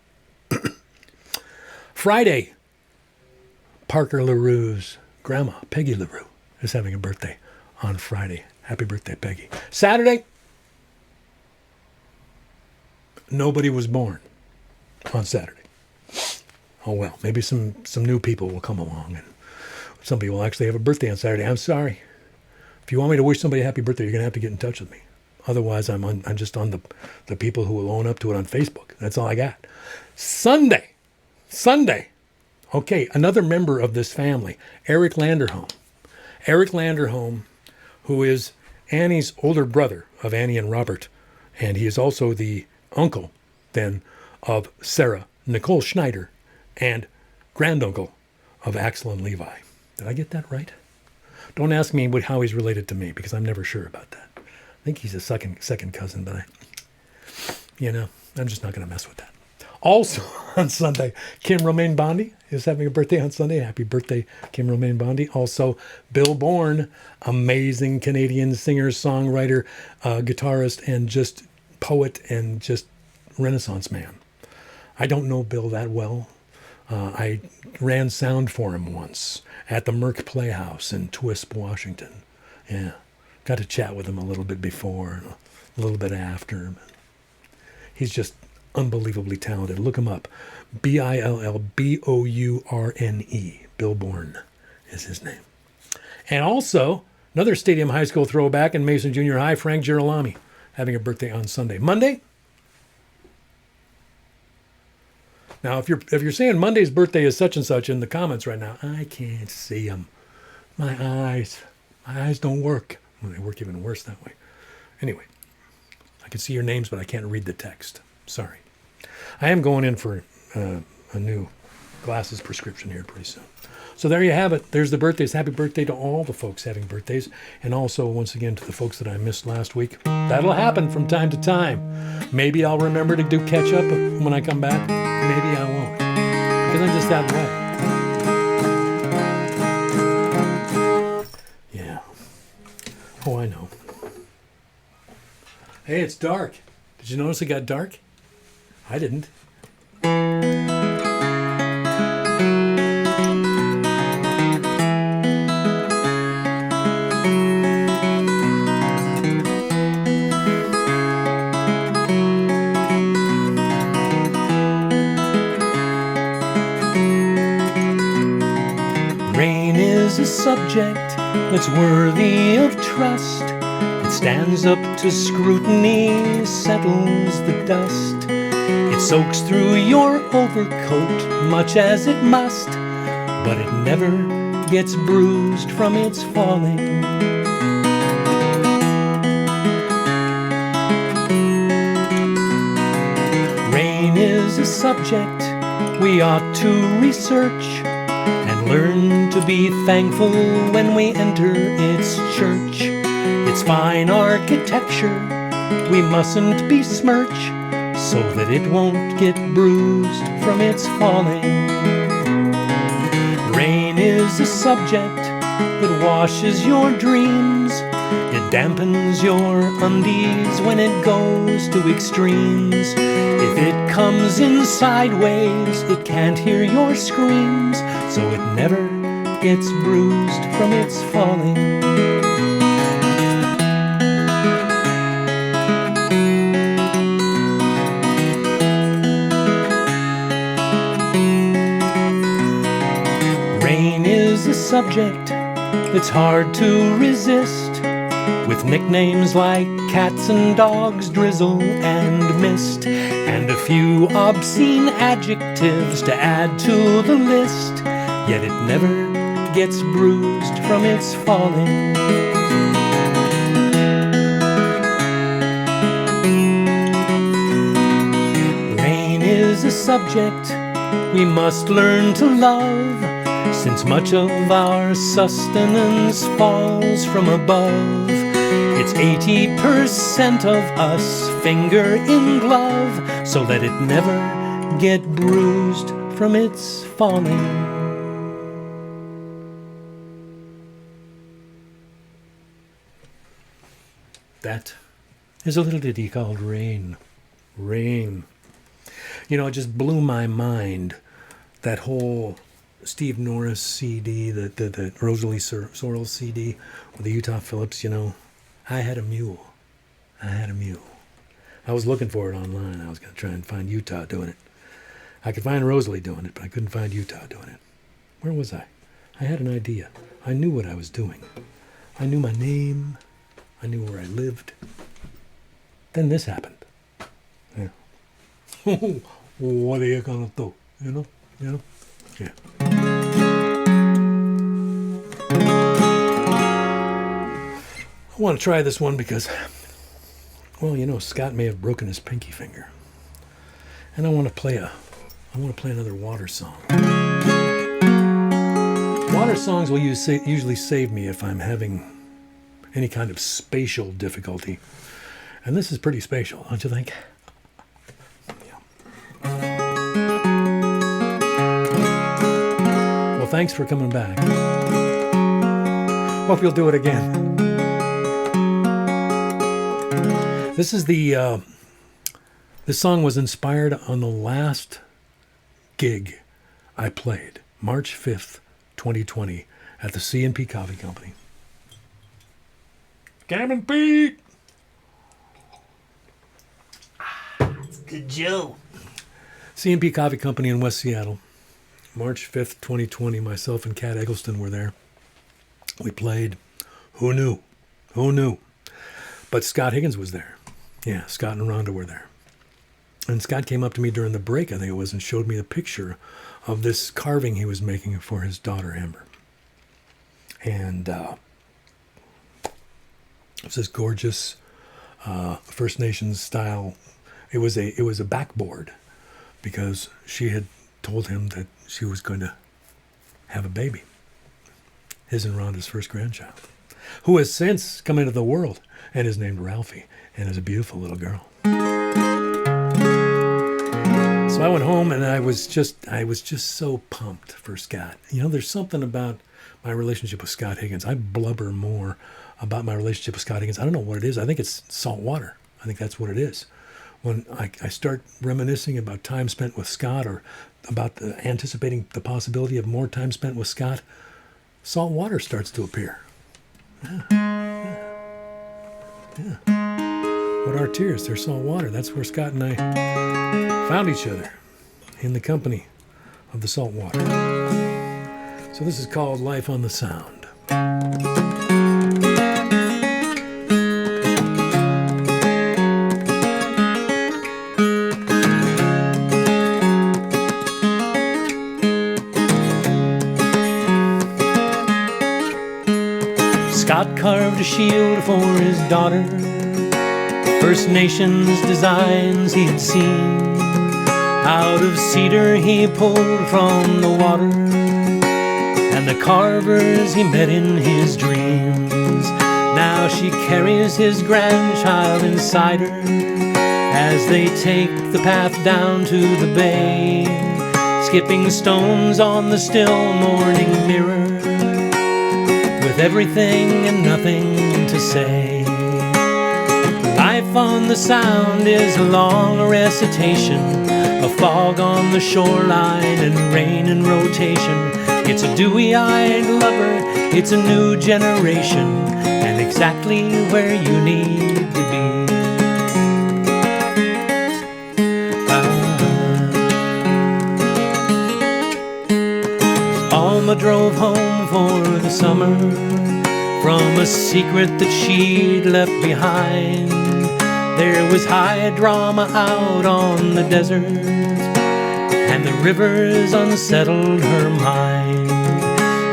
Friday, Parker LaRue's grandma, Peggy LaRue, is having a birthday on Friday. Happy birthday, Peggy. Saturday, nobody was born on Saturday. Oh well, maybe some new people will come along, and somebody will actually have a birthday on Saturday. I'm sorry. If you want me to wish somebody a happy birthday, you're going to have to get in touch with me. Otherwise, I'm just on the people who will own up to it on Facebook. That's all I got. Sunday. Okay, another member of this family, Eric Landerholm. Eric Landerholm, who is Annie's older brother of Annie and Robert, and he is also the uncle, then, of Sarah Nicole Schneider and granduncle of Axel and Levi. Did I get that right? Don't ask me how he's related to me, because I'm never sure about that. I think he's a second cousin, but I'm just not going to mess with that. Also on Sunday, Kim Romaine Bondi is having a birthday on Sunday. Happy birthday, Kim Romaine Bondi. Also, Bill Bourne, amazing Canadian singer, songwriter, guitarist, and just poet and just Renaissance man. I don't know Bill that well. I ran sound for him once at the Merck Playhouse in Twisp, Washington. Yeah, got to chat with him a little bit before and a little bit after. He's just unbelievably talented. Look him up. Billbourne. Bill Bourne is his name. And also, another Stadium High School throwback in Mason Junior High, Frank Girolami, having a birthday on Sunday. Monday? Now, if you're saying Monday's birthday is such and such in the comments right now, I can't see them. My eyes don't work. Well, they work even worse that way. Anyway, I can see your names, but I can't read the text. Sorry. I am going in for a new glasses prescription here pretty soon. So there you have it. There's the birthdays. Happy birthday to all the folks having birthdays. And also, once again, to the folks that I missed last week. That'll happen from time to time. Maybe I'll remember to do catch up when I come back. Maybe I won't. Because I'm just that way. Yeah. Oh, I know. Hey, it's dark. Did you notice it got dark? I didn't. Rain is a subject that's worthy of trust. It stands up to scrutiny, settles the dust. It soaks through your overcoat much as it must, but it never gets bruised from its falling. Rain is a subject we ought to research and learn to be thankful when we enter its church. It's fine architecture we mustn't besmirch, so that it won't get bruised from its falling. Rain is a subject that washes your dreams. It dampens your undies when it goes to extremes. If it comes in sideways, it can't hear your screams, so it never gets bruised from its falling. Rain is a subject that's hard to resist, with nicknames like cats and dogs, drizzle and mist, and a few obscene adjectives to add to the list, yet it never gets bruised from its falling. Rain is a subject we must learn to love, since much of our sustenance falls from above. It's 80% of us finger in glove, so let it never get bruised from its falling. That is a little ditty called Rain. Rain. You know, it just blew my mind, that whole Steve Norris CD, the Rosalie Sorrell CD with the Utah Phillips, you know. I had a mule. I was looking for it online. I was going to try and find Utah doing it. I could find Rosalie doing it, but I couldn't find Utah doing it. Where was I? I had an idea. I knew what I was doing. I knew my name. I knew where I lived. Then this happened. Yeah. What are you going to do? You know? Yeah. I want to try this one because, well, you know, Scott may have broken his pinky finger, and I want to play another water song. Water songs will usually save me if I'm having any kind of spatial difficulty, and this is pretty spatial, don't you think? Yeah. Well, thanks for coming back. Hope you'll do it again. This song was inspired on the last gig I played, March 5th, 2020, at the C&P Coffee Company. Cabin Pete! It's good Joe. C&P Coffee Company in West Seattle. March 5th, 2020, myself and Kat Eggleston were there. We played. Who knew? But Scott Higgins was there. Yeah, Scott and Rhonda were there. And Scott came up to me during the break, I think it was, and showed me a picture of this carving he was making for his daughter, Amber. And it was this gorgeous First Nations style. It was a backboard, because she had told him that she was going to have a baby. His and Rhonda's first grandchild, who has since come into the world and is named Ralphie and is a beautiful little girl. So I went home and I was just so pumped for Scott. You know, there's something about my relationship with Scott Higgins. I blubber more about my relationship with Scott Higgins. I don't know what it is. I think it's salt water. I think that's what it is. When I start reminiscing about time spent with Scott, or about anticipating the possibility of more time spent with Scott, salt water starts to appear. Yeah. What are tears? They're salt water. That's where Scott and I found each other, in the company of the salt water. So this is called Life on the Sound. Scott carved a shield for his daughter, First Nations designs he had seen. Out of cedar he pulled from the water, and the carvers he met in his dreams. Now she carries his grandchild inside her as they take the path down to the bay, skipping stones on the still morning mirror, with everything and nothing to say. Life on the Sound is a long recitation, a fog on the shoreline and rain in rotation. It's a dewy-eyed lover, it's a new generation, and exactly where you need to be. Alma drove home for the summer from a secret that she'd left behind. There was high drama out on the desert, and the rivers unsettled her mind.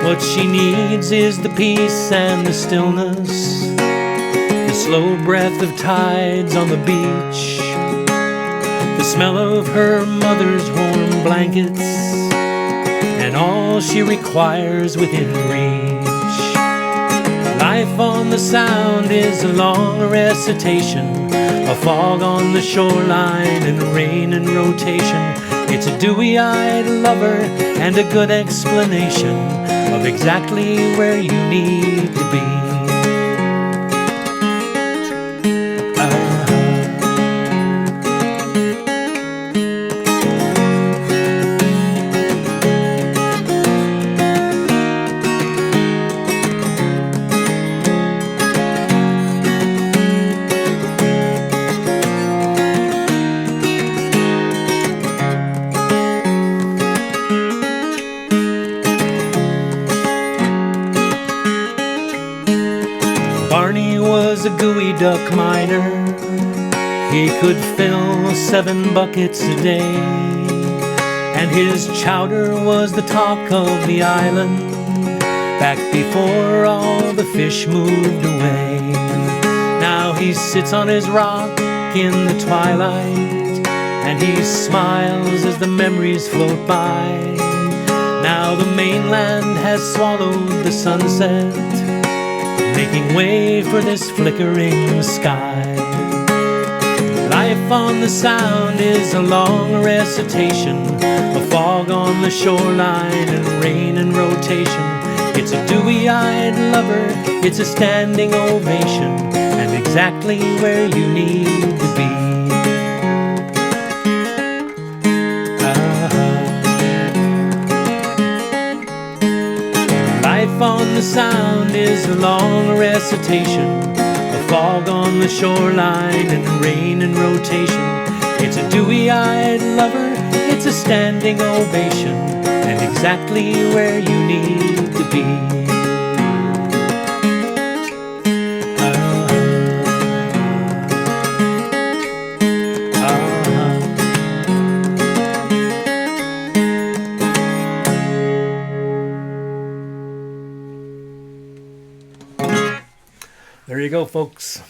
What she needs is the peace and the stillness, the slow breath of tides on the beach, the smell of her mother's warm blankets, and all she requires within reach. Life on the Sound is a long recitation, a fog on the shoreline and rain in rotation. It's a dewy-eyed lover and a good explanation of exactly where you need to be. Was a gooey duck miner. He could fill 7 buckets a day, and his chowder was the talk of the island back before all the fish moved away. Now he sits on his rock in the twilight, and he smiles as the memories float by. Now the mainland has swallowed the sunset, making way for this flickering sky. Life on the Sound is a long recitation, a fog on the shoreline and rain in rotation. It's a dewy-eyed lover, it's a standing ovation, and exactly where you need to be. Life on the Sound is a long recitation, a fog on the shoreline and rain in rotation. It's a dewy-eyed lover, it's a standing ovation, and exactly where you need to be. There you go, folks.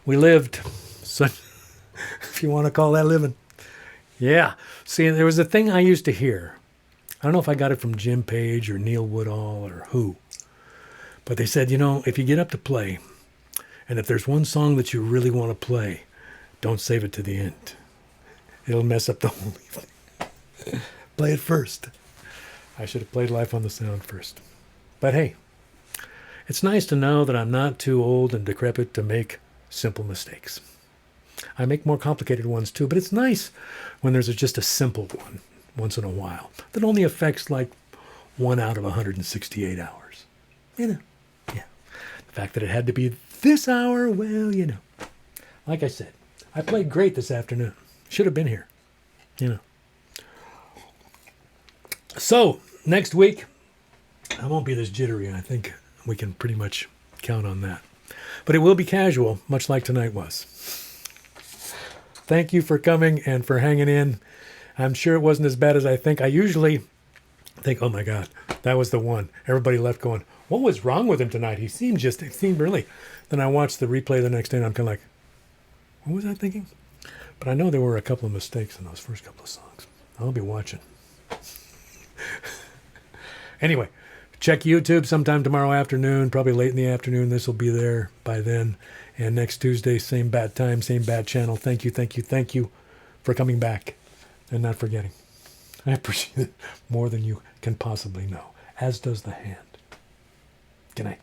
We lived. So, if you want to call that living. Yeah. See, there was a thing I used to hear. I don't know if I got it from Jim Page or Neil Woodall or who. But they said, you know, if you get up to play, and if there's one song that you really want to play, don't save it to the end. It'll mess up the whole evening. Play it first. I should have played Life on the Sound first. But hey, it's nice to know that I'm not too old and decrepit to make simple mistakes. I make more complicated ones too, but it's nice when there's just a simple one once in a while that only affects like 1 out of 168 hours. You know, yeah. The fact that it had to be this hour, well, you know. Like I said, I played great this afternoon. Should have been here, you know. So, next week, I won't be this jittery. I think we can pretty much count on that. But it will be casual, much like tonight was. Thank you for coming and for hanging in. I'm sure it wasn't as bad as I think. I usually think, oh my God, that was the one. Everybody left going, what was wrong with him tonight? It seemed really. Then I watched the replay the next day and I'm kind of like, what was I thinking? But I know there were a couple of mistakes in those first couple of songs. I'll be watching. Anyway, check YouTube sometime tomorrow afternoon, probably late in the afternoon. This will be there by then. And next Tuesday, same bad time, same bad channel. Thank you for coming back and not forgetting. I appreciate it more than you can possibly know, as does the hand. Good night.